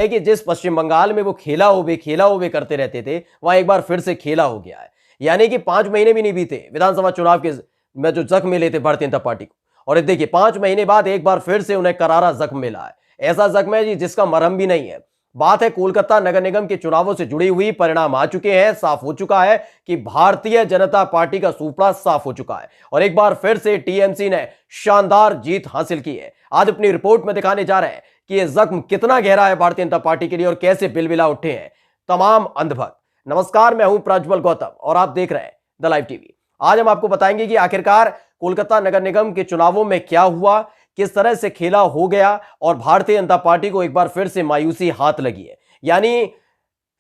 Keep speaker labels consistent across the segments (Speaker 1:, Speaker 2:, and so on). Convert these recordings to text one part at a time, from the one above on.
Speaker 1: है कि जिस पश्चिम बंगाल में वो खेला हुए करते रहते थे, वहां एक बार फिर से खेला हो गया है। यानी कि 5 महीने भी नहीं बीते विधानसभा चुनाव के में जो जख्म मिले थे भारतीय जनता पार्टी को, और ये देखिए 5 महीने बाद एक बार फिर से उन्हें करारा जख्म मिला है। ऐसा जख्म है जी जिसका मरहम भी नहीं है। बात है कोलकाता नगर निगम के चुनावों से जुड़ी हुई। परिणाम आ चुके हैं, साफ हो चुका है कि भारतीय जनता पार्टी का सूपड़ा साफ हो चुका है और एक बार फिर से टीएमसी ने शानदार जीत हासिल की है। आज अपनी रिपोर्ट में दिखाने जा रहे हैं कि यह जख्म कितना गहरा है भारतीय जनता पार्टी के लिए और कैसे बिलबिला उठे हैं तमाम अंधभक्त। नमस्कार, मैं हूं प्रज्वल गौतम और आप देख रहे हैं द लाइव टीवी। आज हम आपको बताएंगे कि आखिरकार कोलकाता नगर निगम के चुनावों में क्या हुआ, किस तरह से खेला हो गया और भारतीय जनता पार्टी को एक बार फिर से मायूसी हाथ लगी है। यानी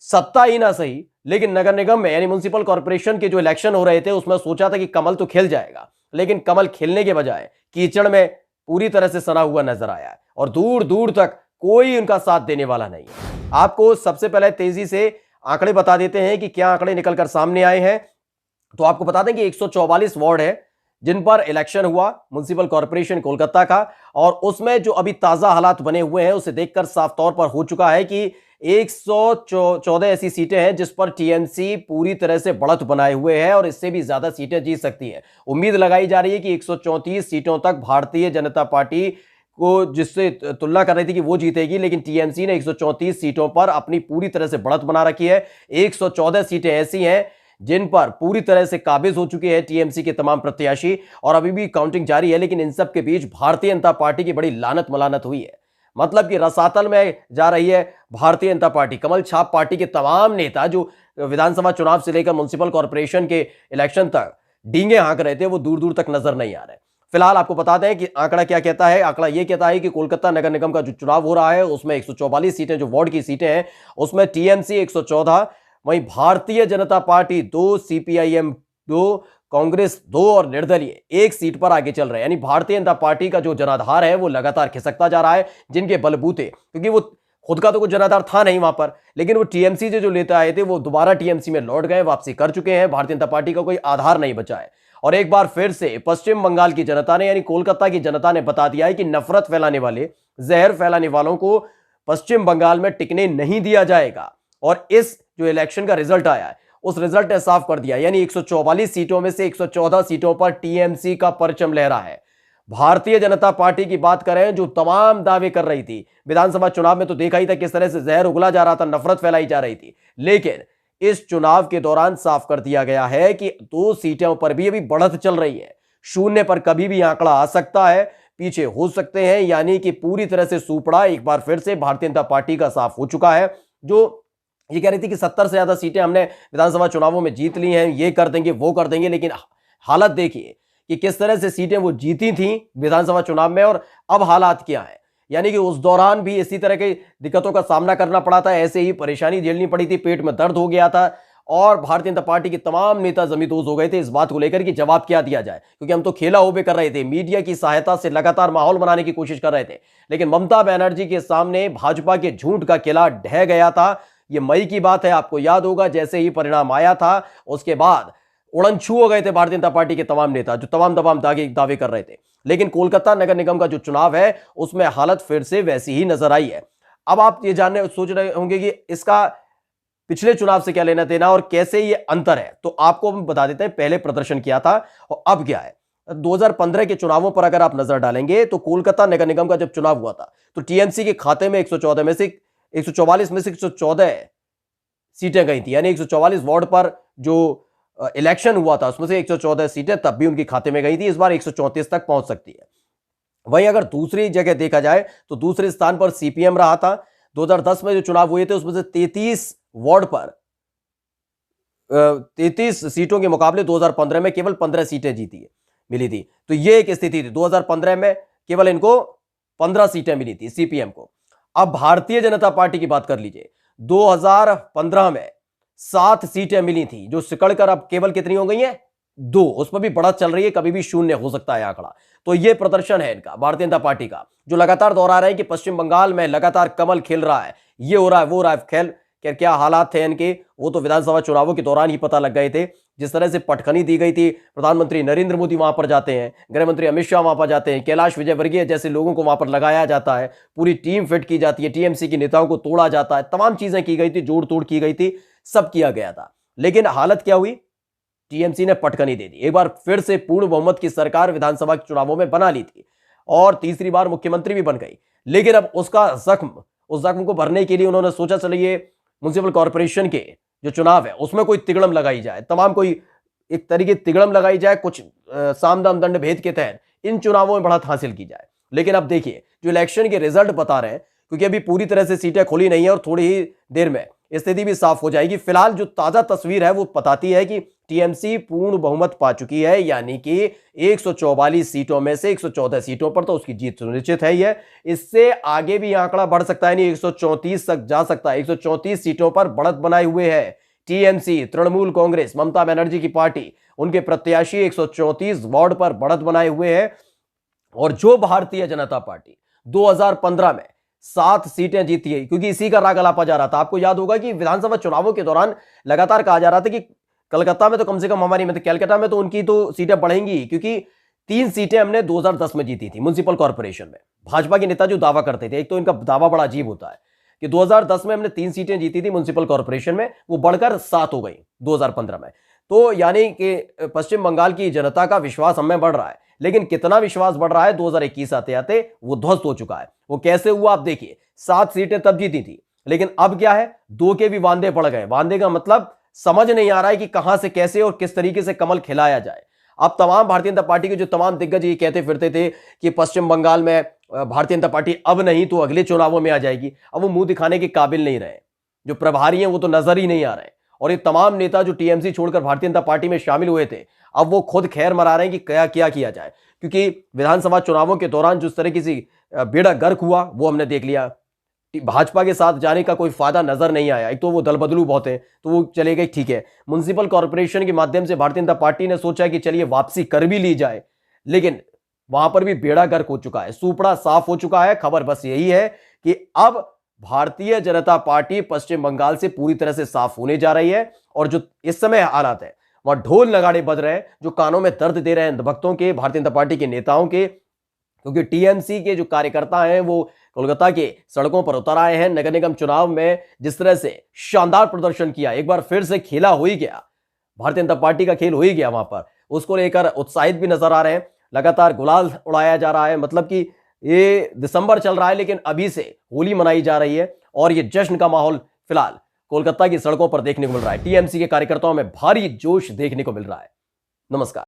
Speaker 1: सत्ता ही ना सही, लेकिन नगर निगम में यानी म्युनिसिपल कॉर्पोरेशन के जो इलेक्शन हो रहे थे उसमें सोचा था कि कमल तो खिल जाएगा, लेकिन कमल खिलने के बजाय कीचड़ में पूरी तरह से सना हुआ नजर आया है और दूर दूर तक कोई उनका साथ देने वाला नहीं है। आपको सबसे पहले तेजी से आंकड़े बता देते हैं कि क्या आंकड़े निकलकर सामने आए हैं। तो आपको बता दें कि 144 वार्ड है जिन पर इलेक्शन हुआ म्युनिसिपल कॉर्पोरेशन कोलकाता का, और उसमें जो अभी ताजा हालात बने हुए हैं उसे देखकर साफ तौर पर हो चुका है कि 114 ऐसी सीटें हैं जिस पर टीएमसी पूरी तरह से बढ़त बनाए हुए है और इससे भी ज्यादा सीटें जीत सकती है। उम्मीद लगाई जा रही है कि 134 सीटों तक भारतीय जनता पार्टी को जिससे तुलना कर रही थी कि वो जीतेगी, लेकिन टीएमसी ने 134 सीटों पर अपनी पूरी तरह से बढ़त बना रखी है। 114 सीटें ऐसी हैं जिन पर पूरी तरह से काबिज हो चुके हैं टीएमसी के तमाम प्रत्याशी और अभी भी काउंटिंग जारी है। लेकिन इन सब के बीच भारतीय जनता पार्टी की बड़ी लानत मलानत हुई है। मतलब कि रसातल में जा रही है भारतीय जनता पार्टी। कमल छाप पार्टी के तमाम नेता जो विधानसभा चुनाव से लेकर म्युनिसिपल कॉर्पोरेशन के इलेक्शन तक डींगे हाँक रहे थे वो दूर दूर तक नजर नहीं आ रहे। फिलहाल आपको बता दें कि आंकड़ा क्या कहता है। आंकड़ा यह कहता है कि कोलकाता नगर निगम का जो चुनाव हो रहा है उसमें 144 सीटें जो वार्ड की सीटें हैं उसमें टीएमसी 114, वहीं भारतीय जनता पार्टी 2, सीपीआईएम 2, कांग्रेस 2 और निर्दलीय 1 सीट पर आगे चल रहे हैं। यानी भारतीय जनता पार्टी का जो जनाधार है वो लगातार खिसकता जा रहा है, जिनके बलबूते, क्योंकि वो खुद का तो कुछ जनाधार था नहीं वहां पर, लेकिन वो टीएमसी से जो लेते आए थे वो दोबारा टीएमसी में लौट गए, वापसी कर चुके हैं। भारतीय जनता पार्टी का कोई आधार नहीं बचा है और एक बार फिर से पश्चिम बंगाल की जनता ने यानी कोलकाता की जनता ने बता दिया है कि नफरत फैलाने वाले, जहर फैलाने वालों को पश्चिम बंगाल में टिकने नहीं दिया जाएगा। और इस जो इलेक्शन का रिजल्ट आया है उस रिजल्ट ने साफ कर दिया, यानी 144 सीटों में से 114 सीटों पर टीएमसी का परचम लहरा है। भारतीय जनता पार्टी की बात करें जो तमाम दावे कर रही थी विधानसभा चुनाव में, तो देखा ही था किस तरह से जहर उगला जा रहा था, नफरत फैलाई जा रही थी, लेकिन इस चुनाव के दौरान साफ कर दिया गया है कि 2 सीटों पर भी अभी बढ़त चल रही है। शून्य पर कभी भी आंकड़ा आ सकता है, पीछे हो सकते हैं, यानी कि पूरी तरह से सूपड़ा एक बार फिर से भारतीय जनता पार्टी का साफ हो चुका है। जो ये कह रही थी कि 70 से ज्यादा सीटें हमने विधानसभा चुनावों में जीत ली हैं, ये कर देंगे वो कर देंगे, लेकिन हालत देखिए कि किस तरह से सीटें वो जीती थी विधानसभा चुनाव में और अब हालात क्या है। यानी कि उस दौरान भी इसी तरह की दिक्कतों का सामना करना पड़ा था, ऐसे ही परेशानी झेलनी पड़ी थी, पेट में दर्द हो गया था और भारतीय जनता पार्टी के तमाम नेता जमींदोज हो गए थे इस बात को लेकर कि जवाब क्या दिया जाए, क्योंकि हम तो खेला होबे कर रहे थे, मीडिया की सहायता से लगातार माहौल बनाने की कोशिश कर रहे थे, लेकिन ममता बनर्जी के सामने भाजपा के झूठ का किला ढह गया था। ये मई की बात है, आपको याद होगा, जैसे ही परिणाम आया था उसके बाद उड़नछू हो गए थे भारतीय जनता पार्टी के तमाम नेता जो तमाम दावे कर रहे थे। लेकिन कोलकाता नगर निगम का जो चुनाव है उसमें हालत फिर से वैसी ही नजर आई है। अब आप ये जानने सोच रहे होंगे कि इसका पिछले चुनाव से क्या लेना देना और कैसे ये अंतर है, तो आपको हम बता देते हैं पहले प्रदर्शन किया था और अब क्या है। 2015 के चुनावों पर अगर आप नजर डालेंगे तो कोलकाता नगर निगम का जब चुनाव हुआ था तो टीएमसी के खाते में 114 में से 144 में से 114 सीटें गई थी, यानी 144 वार्ड पर जो इलेक्शन हुआ था उसमें से 114 सीटें तब भी उनके खाते में गई थी। इस बार 134 तक पहुंच सकती है। वहीं अगर दूसरी जगह देखा जाए तो दूसरे स्थान पर सीपीएम रहा था। 2010 में जो चुनाव हुए थे उसमें से 33 वार्ड पर 33 सीटों के मुकाबले 2015 में केवल 15 सीटें मिली थी। तो यह एक स्थिति थी, 2015 में केवल इनको 15 सीटें मिली थी सीपीएम को। अब भारतीय जनता पार्टी की बात कर लीजिए, 2015 में 7 सीटें मिली थी जो सिकड़कर अब केवल कितनी हो गई हैं, 2। उस पर भी बढ़त चल रही है, कभी भी शून्य हो सकता है आंकड़ा। तो यह प्रदर्शन है इनका भारतीय जनता पार्टी का, जो लगातार दोहरा रहे हैं कि पश्चिम बंगाल में लगातार कमल खिल रहा है, ये हो रहा है वो हो रहा है। खेल क्या हालात थे इनके वो तो विधानसभा चुनावों के दौरान ही पता लग गए थे, जिस तरह से पटखनी दी गई थी, प्रधानमंत्री नरेंद्र मोदी वहां पर जाते हैं, गृह मंत्री अमित शाह वहां पर जाते हैं, कैलाश विजयवर्गीय जैसे लोगों को वहां पर लगाया जाता है, पूरी टीम फिट की जाती है, टीएमसी के नेताओं को तोड़ा जाता है, तमाम चीजें की गई थी, जोड़ तोड़ की गई थी, सब किया गया था। लेकिन हालत क्या हुई? टीएमसी ने पटखनी दे दी। एक बार फिर से पूर्ण बहुमत की सरकार विधानसभा के चुनावों में बना ली थी और तीसरी बार मुख्यमंत्री भी बन गई। लेकिन अब उस जख्म को भरने के लिए उन्होंने सोचा चलिए म्युनिसिपल कॉर्पोरेशन के जो चुनाव है उसमें कोई तिगड़म लगाई जाए, तमाम कोई एक तरीके तिगड़म लगाई जाए, कुछ साम दाम दंड भेद के तहत इन चुनावों में बढ़त हासिल की जाए। लेकिन अब देखिए जो इलेक्शन के रिजल्ट बता रहे हैं, क्योंकि अभी पूरी तरह से सीटें खुली नहीं है और थोड़ी ही देर में स्थिति भी साफ हो जाएगी। फिलहाल जो ताजा तस्वीर है वो बताती है कि टीएमसी पूर्ण बहुमत पा चुकी है, यानी कि 144 सीटों में से 114 सीटों पर तो उसकी जीत सुनिश्चित है ही है। इससे आगे भी आंकड़ा बढ़ सकता है, नहीं 134 तक जा सकता है। 134 सीटों पर बढ़त बनाए हुए है टीएमसी, तृणमूल कांग्रेस, ममता बनर्जी की पार्टी, उनके प्रत्याशी 134 वार्ड पर बढ़त बनाए हुए हैं। और जो भारतीय जनता पार्टी 2015 में 7 सीटें जीती है, क्योंकि इसी का राग अलापा जा रहा था। आपको याद होगा कि विधानसभा चुनावों के दौरान लगातार कहा जा रहा था कि कलकत्ता में तो कम से कम हमारी, मतलब कलकत्ता में तो उनकी तो सीटें बढ़ेंगी, क्योंकि 3 सीटें हमने 2010 में जीती थी म्युनिसिपल कॉर्पोरेशन में। भाजपा के नेता जो दावा करते थे, एक तो इनका दावा बड़ा अजीब होता है कि 2010 में हमने 3 सीटें जीती थी म्युनिसिपल कॉर्पोरेशन में, वो बढ़कर 7 हो गई 2015 में। तो यानी कि पश्चिम बंगाल की जनता का विश्वास हमें बढ़ रहा है। लेकिन कितना विश्वास बढ़ रहा है, 2021 आते आते वो ध्वस्त हो चुका है। वो कैसे हुआ आप देखिए, 7 सीटें तब जीती थी, लेकिन अब क्या है, 2 के भी वांदे पड़ गए। वांदे का मतलब समझ नहीं आ रहा है कि कहां से कैसे और किस तरीके से कमल खिलाया जाए। अब तमाम भारतीय जनता पार्टी के जो तमाम दिग्गज ये कहते फिरते थे कि पश्चिम बंगाल में भारतीय जनता पार्टी अब नहीं तो अगले चुनावों में आ जाएगी, अब वो मुंह दिखाने के काबिल नहीं रहे। जो प्रभारी हैं वो तो नजर ही नहीं आ रहे। और ये तमाम नेता जो टीएमसी छोड़कर भारतीय जनता पार्टी में शामिल हुए थे, अब वो खुद खैर मरा रहे हैं कि क्या किया जाए, क्योंकि विधानसभा चुनावों के दौरान जिस तरह की बेड़ा गर्क हुआ वो हमने देख लिया। भाजपा के साथ जाने का कोई फायदा नजर नहीं आया। एक तो वो दल बदलू बहुत है, तो वो चले गए, ठीक है। म्युनिसिपल कॉर्पोरेशन के माध्यम से भारतीय जनता पार्टी ने सोचा कि चलिए वापसी कर भी ली जाए, लेकिन वहां पर भी बेड़ा गर्क हो चुका है, सुपड़ा साफ हो चुका है। खबर बस यही है कि अब भारतीय जनता पार्टी पश्चिम बंगाल से पूरी तरह से साफ होने जा रही है। और जो इस समय हालात है, वहां ढोल नगाड़े बज रहे हैं जो कानों में दर्द दे रहे हैं भक्तों के, भारतीय जनता पार्टी के नेताओं के, क्योंकि टीएमसी के जो कार्यकर्ता हैं वो कोलकाता के सड़कों पर उतर आए हैं। नगर निगम चुनाव में जिस तरह से शानदार प्रदर्शन किया, एक बार फिर से खेला हो ही गया, भारतीय जनता पार्टी का खेल हो ही गया वहां पर, उसको लेकर उत्साहित भी नजर आ रहे हैं। लगातार गुलाल उड़ाया जा रहा है, मतलब कि ये दिसंबर चल रहा है लेकिन अभी से होली मनाई जा रही है और ये जश्न का माहौल फिलहाल कोलकाता की सड़कों पर देखने को मिल रहा है। टीएमसी के कार्यकर्ताओं में भारी जोश देखने को मिल रहा है। नमस्कार।